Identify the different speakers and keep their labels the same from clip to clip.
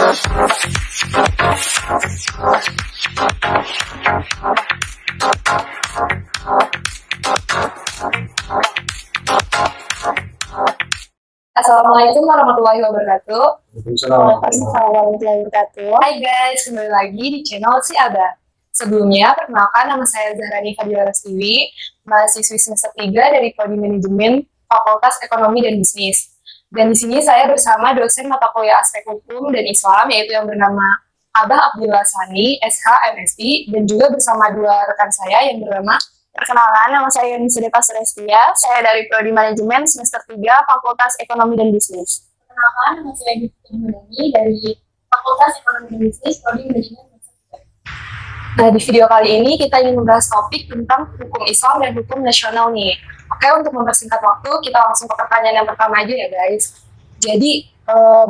Speaker 1: Assalamualaikum warahmatullahi wabarakatuh.
Speaker 2: Waalaikumsalam warahmatullahi wabarakatuh.
Speaker 1: Hai guys, kembali lagi di channel Si Aba. Sebelumnya, perkenalkan nama saya Zahrani Fadila Restiwi, mahasiswi semester 3 dari Prodi Manajemen Fakultas Ekonomi dan Bisnis. Dan di sini saya bersama dosen mata kuliah Aspek Hukum dan Islam, yaitu yang bernama Abah Abdullah Sani, SH, MSI, dan juga bersama dua rekan saya yang bernama
Speaker 2: Perkenalkan, nama saya Yuni Sudepa Surestia. Saya dari Prodi Manajemen semester 3 Fakultas Ekonomi dan Bisnis.
Speaker 3: Perkenalkan, nama saya Gita Mudani dari Fakultas Ekonomi dan Bisnis, Prodi Manajemen semester 3.
Speaker 1: Nah, di video kali ini kita ingin membahas topik tentang hukum Islam dan hukum nasional nih. Oke, untuk mempersingkat waktu, kita langsung ke pertanyaan yang pertama aja ya guys. Jadi,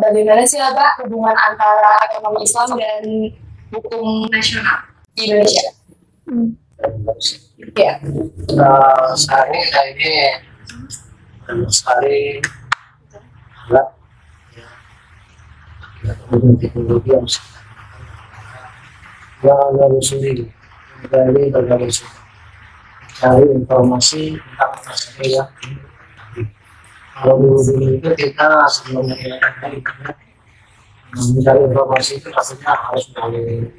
Speaker 1: bagaimana sih Abah hubungan antara ekonomi Islam dan hukum nasional di Indonesia? Ya.
Speaker 4: Sekarang ini sekali alat teknologi yang menelusuri dari berbagai sumber cari informasi tentang masalah yang kalau dulu itu kita sebelum menggunakan internet mencari informasi itu pastinya harus melalui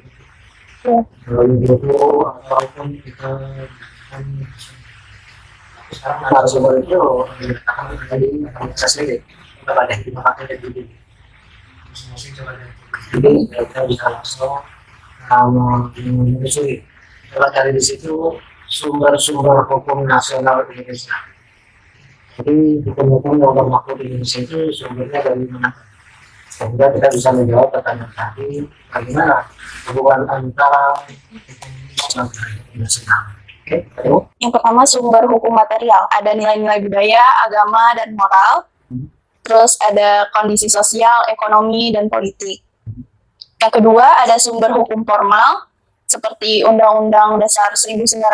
Speaker 4: buku ataupun kita sekarang narasumber itu diletakkan dari aplikasi sendiri kepada yang dipakai dan jadi masing-masing coba jadi kita bisa langsung menelusuri coba cari di situ sumber-sumber hukum nasional Indonesia. Jadi hukum-hukum yang berlaku di Indonesia itu sumbernya dari mana? Sehingga kita bisa menjawab pertanyaan tadi, bagaimana hubungan antara hukum nasional. Oke,
Speaker 2: yang pertama sumber hukum material, ada nilai-nilai budaya, agama, dan moral. Terus ada kondisi sosial, ekonomi, dan politik. Yang kedua ada sumber hukum formal, seperti Undang-Undang Dasar 1945,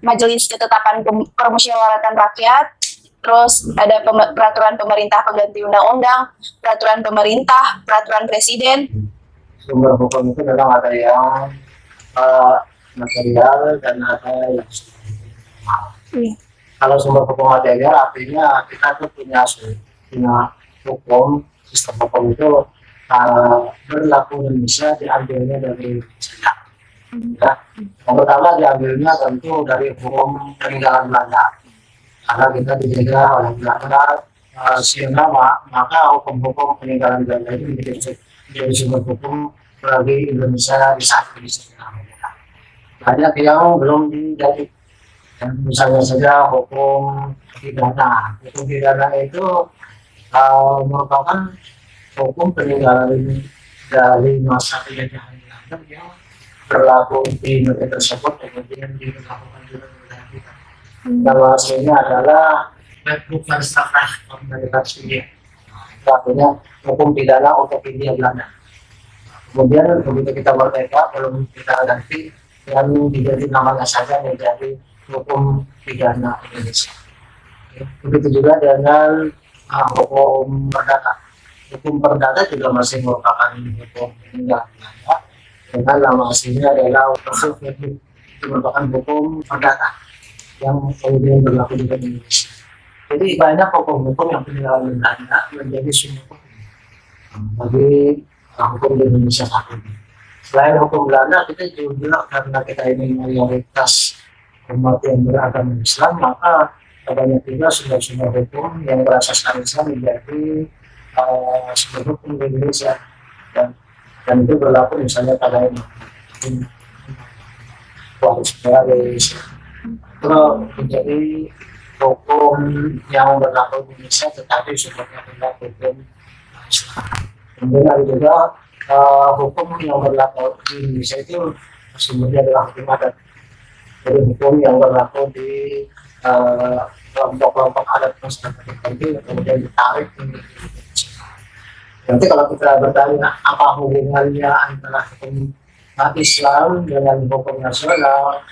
Speaker 2: Majelis Ketetapan Permusyawaratan Rakyat, terus ada peraturan pemerintah pengganti undang-undang, peraturan pemerintah, peraturan presiden.
Speaker 4: Sumber hukum itu memang ada yang material dan ada yang formal. Kalau sumber hukum material artinya kita tuh punya hukum, sistem hukum itu berlaku dan bisa diambilnya dari sejarah. Ya. Yang pertama diambilnya tentu dari hukum peninggalan Belanda. Karena kita dijaga oleh Belanda sekian lama, maka hukum-hukum peninggalan Belanda itu menjadi sumber hukum bagi Indonesia di saat ini. Banyak yang belum dijadi. Misalnya saja hukum pidana. Hukum pidana itu merupakan hukum peninggalan dari masa penjajahan Belanda yang berlaku di negara tersebut kemudian dilakukan juga di negara kita. Nama aslinya adalah Wetboek van Strafrecht Amerika India. Itu artinya hukum pidana untuk India Belanda. Kemudian begitu kita merdeka belum kita ganti yang diganti namanya saja menjadi hukum pidana Indonesia. Begitu juga dengan hukum perdata. Hukum perdata juga masih merupakan hukum peninggalan Belanda dengan nama aslinya adalah itu merupakan hukum perdata yang kemudian berlaku di Indonesia. Jadi banyak hukum-hukum yang peninggalan Belanda menjadi sumber hukum bagi hukum di Indonesia saat ini. Selain hukum Belanda, kita juga karena kita ini mayoritas umat yang beragama Islam, maka banyak juga sumber-sumber hukum yang berasaskan Islam menjadi sumber hukum di Indonesia dan itu berlaku misalnya pada itu menjadi hukum yang berlaku di Indonesia tetapi sumbernya adalah hukum Islam. Kemudian ada juga hukum yang berlaku di Indonesia itu sumbernya adalah hukum adat. Jadi hukum yang berlaku di kelompok-kelompok adat masyarakat tertentu kemudian ditarik menjadi hukum nasional. Nanti kalau kita bertanya apa hubungannya antara hukum Islam dengan hukum nasional,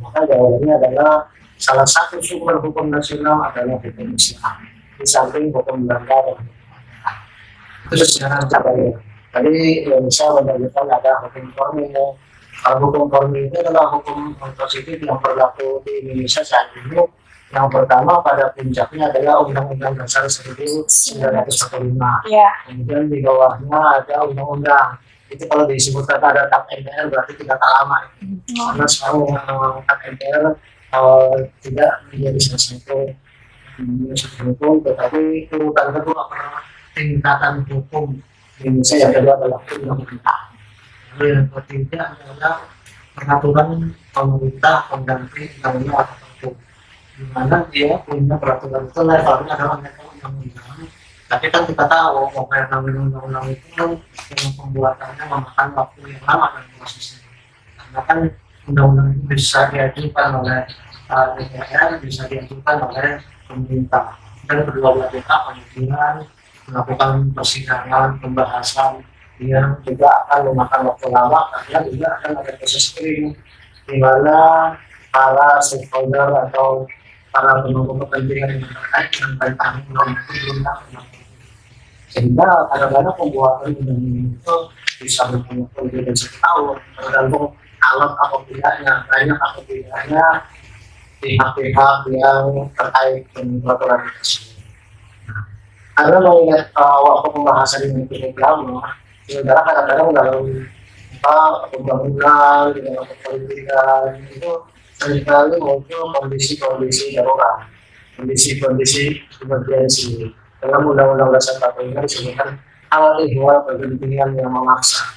Speaker 4: maka jawabannya adalah salah satu sumber hukum nasional adalah hukum Islam di samping hukum Belanda dan hukum Belanda. Itu secara catatan. Tadi Indonesia menunjukkan ada hukum formil. Kalau hukum formil itu adalah hukum positif yang berlaku di Indonesia saat ini. Yang pertama pada puncaknya adalah Undang-Undang Dasar 1945.
Speaker 2: Ya.
Speaker 4: Kemudian di bawahnya ada undang-undang. Itu kalau disebutkan ada TAP MPR berarti tidak tak lama. Karena sekarang TAP MPR tidak menjadi salah satu hukum, tetapi urutan kedua tingkatan hukum di Indonesia yang kedua adalah undang-undang. Lalu yang ketiga adalah peraturan pemerintah pengganti undang-undang atau hukum, di mana dia punya peraturan itu levelnya adalah level undang-undang. Tapi kan kita tahu karena undang-undang itu yang pembuatannya memakan waktu yang lama dan prosesnya. Karena kan undang-undang itu bisa diajukan oleh DPR, bisa diajukan oleh pemerintah, dan kedua belah pihak kemudian melakukan persidangan, pembahasan yang juga akan memakan waktu lama, karena juga akan ada proses hearing di mana para stakeholder atau para pemangku kepentingan yang terkait dengan rancangan undang-undang itu belum tahu. Sehingga kadang-kadang pembuatan undang-undang itu bisa mempunyai lebih dari 1 tahun, tergantung alat atau tidaknya, banyak atau tidaknya pihak-pihak yang terkait dengan peraturan tersebut. Karena mengingat waktu pembahasan ini cukup lama, sementara kadang-kadang dalam undang-undang di dalam pendidikan itu seringkali muncul kondisi-kondisi darurat, kondisi-kondisi emergensi. Dalam Undang-Undang Dasar 45 disebutkan hal ihwal kegentingan yang memaksa.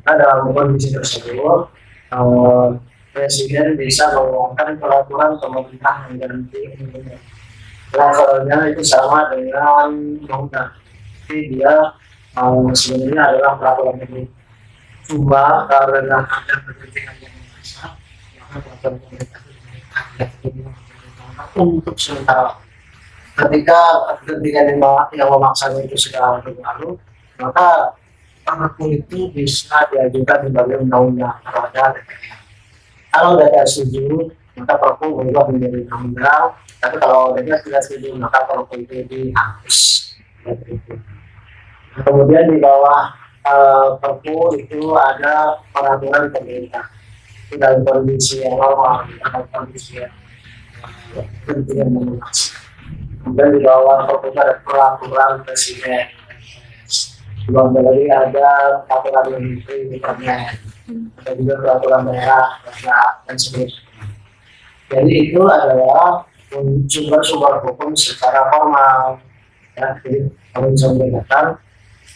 Speaker 4: Nah, dalam kondisi tersebut, Presiden bisa mengumumkan peraturan pemerintah mengganti undang-undang. Levelnya itu sama dengan undang-undang, tapi dia sebenarnya adalah peraturan pemerintah. Cuma karena ada kegentingan yang memaksa, maka peraturan pemerintah itu untuk sementara. Ketika kegentingan yang memaksanya itu sudah berlalu, maka perpu itu bisa diajukan sebagai undang-undang kepada DPR. Kalau DPR setuju, maka perpu berubah menjadi undang-undang. Tapi kalau DPR tidak setuju, maka perpu itu dihapus. Kemudian di bawah perpu itu ada peraturan pemerintah. Itu dalam kondisi yang normal, dalam kondisi yang kegentingan yang memaksa. Kemudian di bawah perpu ada peraturan presiden. Di bawah lagi ada peraturan menteri, ada juga peraturan daerah dan sebagainya. Jadi itu adalah sumber-sumber hukum secara formal. Ya, jadi kami bisa membedakan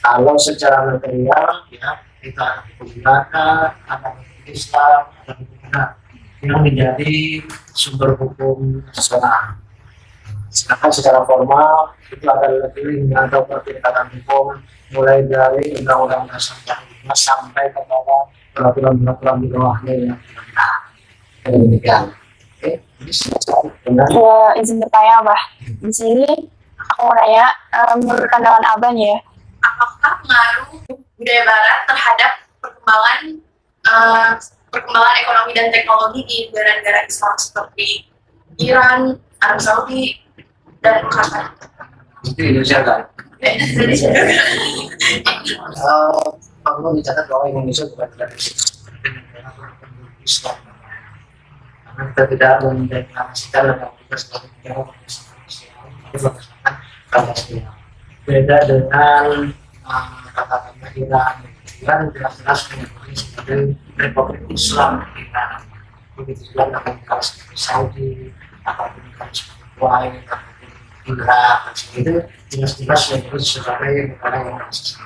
Speaker 4: kalau secara material ya kita ada hukum Belanda, ada hukum Islam, ada hukum Arab yang menjadi sumber hukum nasional. Sedangkan secara formal itu ada leveling atau pertingkatan hukum mulai dari Undang-Undang Dasar 45 sampai kepada peraturan-peraturan di bawahnya yang demikian. Oke,
Speaker 2: izin bertanya, Abah. Di sini aku mau nanya, menurut pandangan Abah nih ya,
Speaker 3: apakah pengaruh budaya Barat terhadap perkembangan ekonomi dan teknologi di negara-negara Islam seperti Iran, Arab Saudi, dan Qatar?
Speaker 4: Itu Indonesia kan? Perlu dicatat bahwa Indonesia bukan negara Islam. Karena kita tidak mendeklarasikan negara kita sebagai negara Islam, tapi berdasarkan Pancasila. Beda dengan katakanlah Iran. Iran jelas-jelas mengakui sebagai Republik Islam Iran. Begitu juga negara seperti Saudi, ataupun negara seperti Kuwait, ataupun Irak, dan sebagainya jelas-jelas menyebut sebagai negara yang Islam.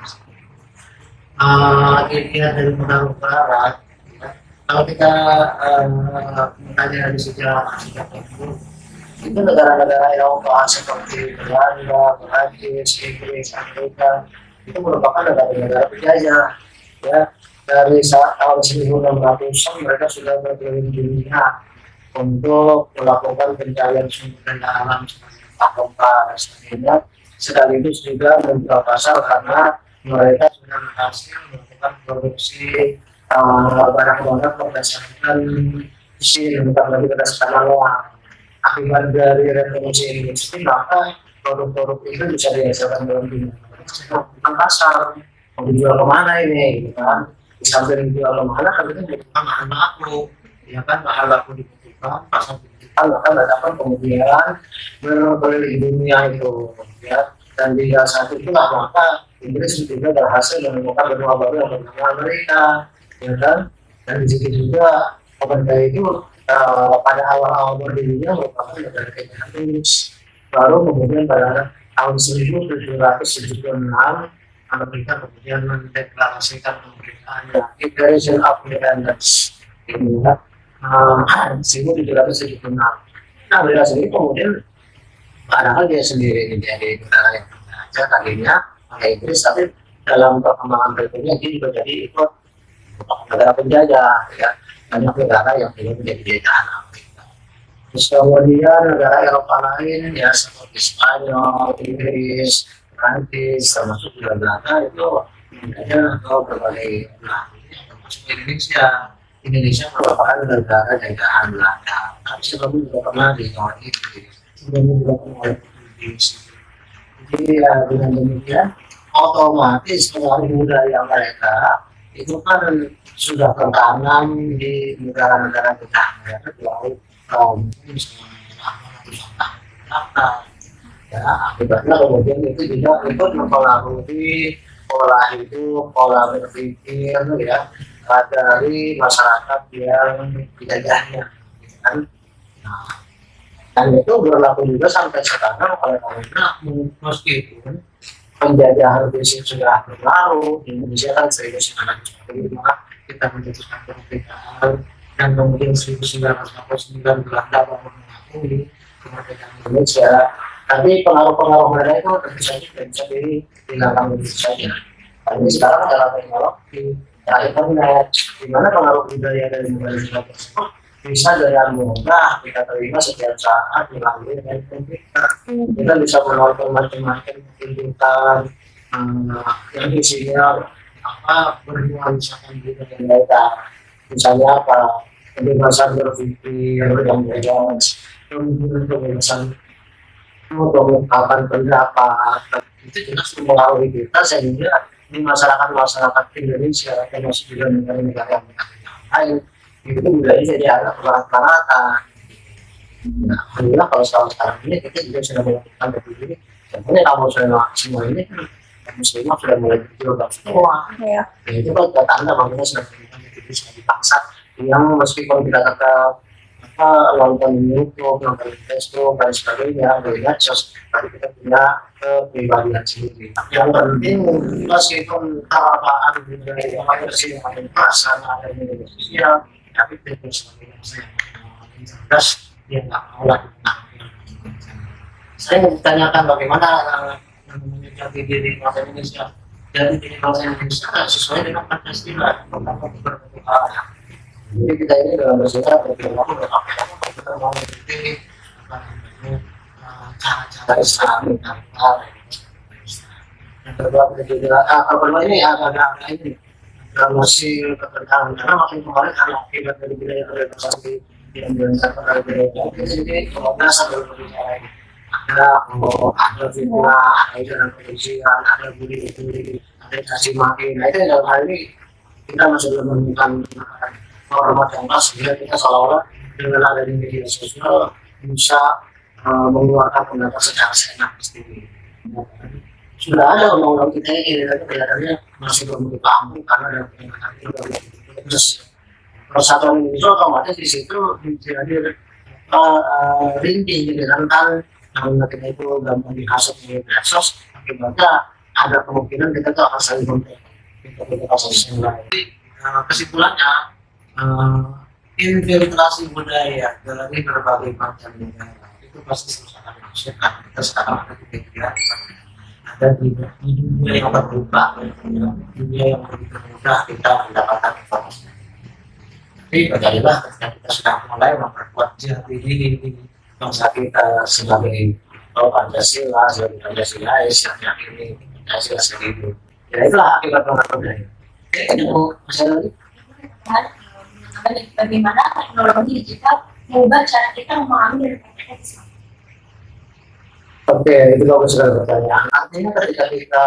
Speaker 4: Dilihat dari pengaruh Barat, ya, kalau kita menanya dari sejarah itu negara-negara Eropa seperti Belanda, Perancis, Inggris, Amerika itu merupakan negara-negara penjajah. Ya, dari tahun 1600-an mereka sudah berkeliling dunia untuk melakukan pencarian sumber daya alam seperti kompas dan sebagainya, sekaligus juga membuka pasar karena mereka sudah berhasil melakukan produksi barang-barang berdasarkan mesin, bukan lagi berdasarkan manual. Akibat dari revolusi industri, maka produk-produk itu bisa dihasilkan dalam dunia. tentang pasar, mau dijual kemana ini, gitu kan? Di samping dijual kemana, kan kita membutuhkan bahan baku, ya kan? Bahan baku dibutuhkan, pasar dibutuhkan, maka datang kemudian berkeliling dunia itu, ya. Dan di saat itulah maka Inggris juga berhasil menemukan benua baru yang bernama Amerika, ya kan? Dan di situ juga Amerika itu pada awal-awal berdirinya merupakan negara kerajaan Inggris. Baru kemudian pada tahun 1776 Amerika kemudian mendeklarasikan kemerdekaannya, Declaration of Independence. Ini ya, 1776. Nah, Amerika sendiri kemudian padahal dia sendiri menjadi negara yang penjajah tadinya oleh Inggris, tapi dalam perkembangan berikutnya dia juga jadi ikut negara penjajah, ya. Banyak negara yang belum menjadi jajahan Amerika. Terus kemudian negara Eropa lain ya seperti Spanyol, Inggris, Prancis, termasuk juga Belanda itu menjadi berbagai negara, termasuk Indonesia. Indonesia merupakan negara jajahan Belanda. Tapi sebelumnya juga pernah di Jawa Inggris, sebelumnya juga pernah oleh Portugis. Jadi ya, dengan demikian otomatis pengaruh budaya mereka itu kan sudah tertanam di negara-negara tetangga, lalu ya akibatnya kemudian itu juga ikut mempengaruhi pola hidup, pola berpikir ya dari masyarakat yang dijajahnya, kan? Nah, dan itu berlaku juga sampai sekarang karena meskipun penjajahan fisik sudah berlalu, Indonesia kan 1945 kita menjatuhkan kemerdekaan, dan kemudian 1949 Belanda baru mengakui kemerdekaan Indonesia. Tapi pengaruh-pengaruh mereka itu tentu saja tidak bisa dihilangkan begitu saja. Ini sekarang adalah teknologi, internet, di mana pengaruh budaya dari negara tersebut bisa dengan mudah kita terima setiap saat melalui komputer. Kita bisa menonton macam-macam pertunjukan yang isinya apa bernuansakan budaya mereka. Misalnya apa, kebebasan berpikir yang bebas, kebebasan mengungkapkan pendapat, itu jelas mempengaruhi kita sehingga di masyarakat Indonesia termasuk juga negara-negara yang lain itu budaya jadi agak rata-rata. Nah, alhamdulillah kalau sekarang ini kita juga sudah melakukan begini. Contohnya kamu semua ini kan muslimah sudah mulai berjilbab semua. Ya. Itu kan tanda makanya sudah melakukan begitu sudah dipaksa. Yang meskipun kita tetap nonton di YouTube, nonton di Facebook dan sebagainya, dari medsos, tapi kita punya kepribadian sendiri. Yang penting meskipun keapaan budaya yang ada sih, ada perasaan, ada media sosial, tapi terus saya cerdas dia nggak mau lakukan. Saya ditanyakan bagaimana menjadi diri bangsa Indonesia. Jadi diri bangsa Indonesia sesuai dengan Pancasila, jadi kita ini dalam bersejarah berperilaku kita mau mengikuti cara-cara Islam yang berbeda juga. Kalau ini agak ini masih bertentangan karena makin kemarin karena akibat dari budaya globalisasi yang dirasakan oleh budaya jadi kebablasan dalam berbicara ini ada fitnah, ada jalan kebencian, ada bully, ada caci maki. Nah itu dalam hal ini kita masih belum menemukan format yang pas sehingga kita seolah-olah dengan adanya media sosial bisa mengeluarkan pendapat secara seenak sendiri. Sudah ada undang-undang kita ini, tapi kelihatannya masih belum dipahami karena ada peningkatan itu. Terus persatuan itu otomatis di situ jadi rinci, jadi rentan, namun kita itu gampang dihasut oleh medsos, akibatnya ada kemungkinan kita tuh akan saling kita kasus yang lain. Kesimpulannya, infiltrasi budaya dari berbagai macam negara itu pasti sangat dimaksudkan. Kita sekarang ada di media, ada di dunia yang terbuka, dunia yang begitu mudah kita mendapatkan informasi. Tapi percayalah ketika kita sudah mulai memperkuat jati diri bangsa kita sebagai Pancasila, sebagai Pancasilais yang ini Pancasila sendiri. Ya itulah akibat budaya. Masih ada lagi?
Speaker 3: Bagaimana teknologi digital mengubah cara kita memahami dan mempraktikkan Islam.
Speaker 4: Oke, itu bagus sekali pertanyaan. Artinya ketika kita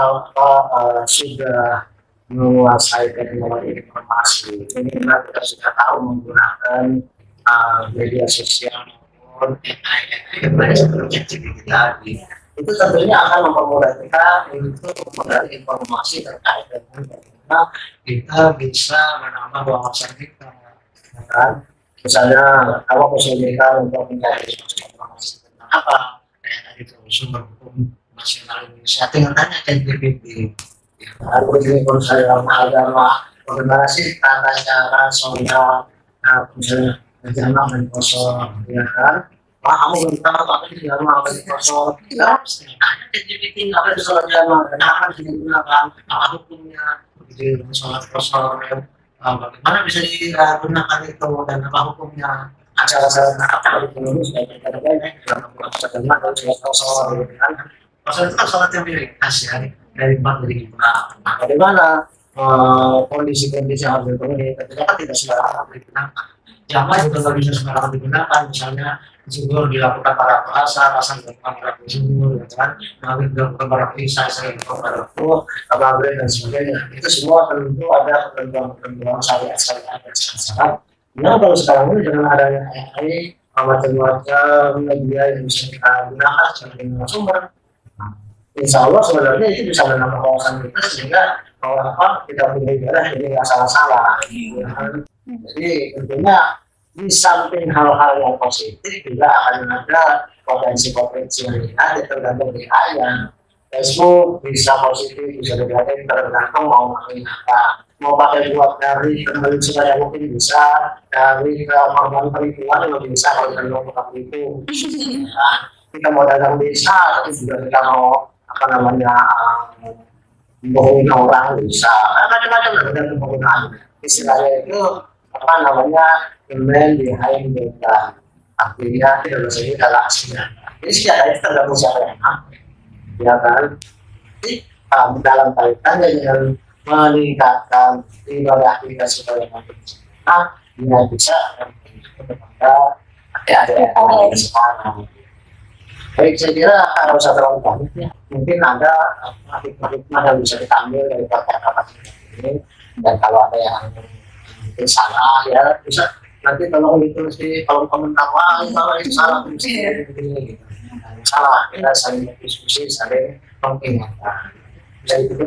Speaker 4: sudah menguasai teknologi informasi, ini kita sudah tahu menggunakan media sosial maupun AI yang ada seperti ChatGPT tadi. Itu tentunya akan mempermudah kita untuk menggali informasi terkait dengan bagaimana kita bisa menambah wawasan kita, ya kan? Misalnya, kalau kesulitan untuk mencari informasi tentang apa, kayak tadi itu sumber hukum nasional Indonesia, tinggal tanya ChatGPT. Ya, lalu ini kalau saya agama, bagaimana sih tata cara soal misalnya agama dan kosong, ya kan? Kamu belum tahu apa itu agama dan kosong, ya tanya ChatGPT apa itu soal agama, kenapa digunakan, apa hukumnya, begitu soal kosong. Bagaimana bisa digunakan itu dan apa hukumnya, acara-acara apa ekonomi sudah banyak dalam agama dan soal kan itu kan sholat yang prioritas ya dari 4 dari 5. Nah, bagaimana kondisi-kondisi yang harus dipenuhi ketika kan tidak sembarangan digunakan, jamaah juga nggak bisa sembarangan digunakan, misalnya zuhur dilakukan pada puasa, asar dilakukan pada zuhur, ya kan, maghrib dilakukan pada isya, dilakukan pada maghrib dan sebagainya. Itu semua tentu ada ketentuan syariat-syariat dan syarat. Nah, kalau sekarang ini dengan adanya AI, macam-macam media yang bisa kita gunakan sebagai sumber, insya Allah sebenarnya itu bisa menambah wawasan kita sehingga apa kita punya ibadah jadi nggak salah-salah. Jadi tentunya di samping hal-hal yang positif juga akan ada potensi-potensi yang ada tergantung AI-nya. Facebook bisa positif, bisa negatif, tergantung mau pakai apa. Mau pakai buat dari kembali supaya mungkin bisa, dari ke korban penipuan juga bisa kalau kita mau pakai itu. Kita mau dagang bisa, tapi juga kita mau apa namanya membohongi orang bisa, macam-macam tergantung penggunaan. Istilahnya itu apa namanya email behind data, artinya tidak bisa ditalaksinya. Jadi secara itu tergantung siapa yang pakai, ya kan? Jadi dalam kaitannya dengan meningkatkan ibadah kita sebagai manusia, dia bisa kepada adik-adik yang sekarang. Baik, saya kira harus ada terlalu banyak ya. Mungkin ada hikmah-hikmah yang bisa kita ambil dari kata-kata ini. Dan kalau ada yang mungkin salah ya bisa nanti tolong ditulis di kolom komentar, wah kalau itu salah begini gitu. Salah kita saling diskusi, saling mengingatkan. Bisa itu.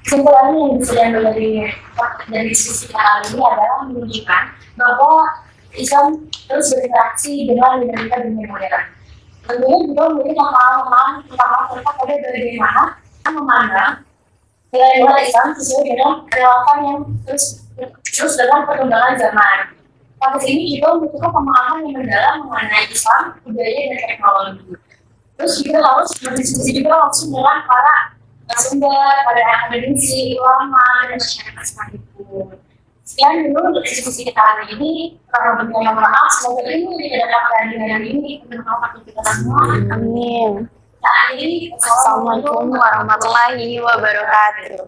Speaker 1: Kesimpulannya yang bisa diambil dari diskusi kali ini adalah menunjukkan bahwa Islam terus berinteraksi dengan dinamika dunia modern. Tentunya juga memiliki pemahaman tentang pada bagaimana memandang nilai-nilai Islam sesuai dengan relevan yang terus dengan perkembangan zaman. Pada sini juga membutuhkan pemahaman yang mendalam mengenai Islam, budaya dan teknologi. Terus juga harus berdiskusi juga langsung dengan para sumber, pada akademisi, ulama, dan masyarakat sekalipun. Sekian dulu untuk diskusi kita hari ini. Kalau bertanya maaf, semoga ini tidak dapat dengan ini bermanfaat untuk kita semua.
Speaker 2: Amin.
Speaker 1: Nah, ini
Speaker 2: Assalamualaikum warahmatullahi wabarakatuh.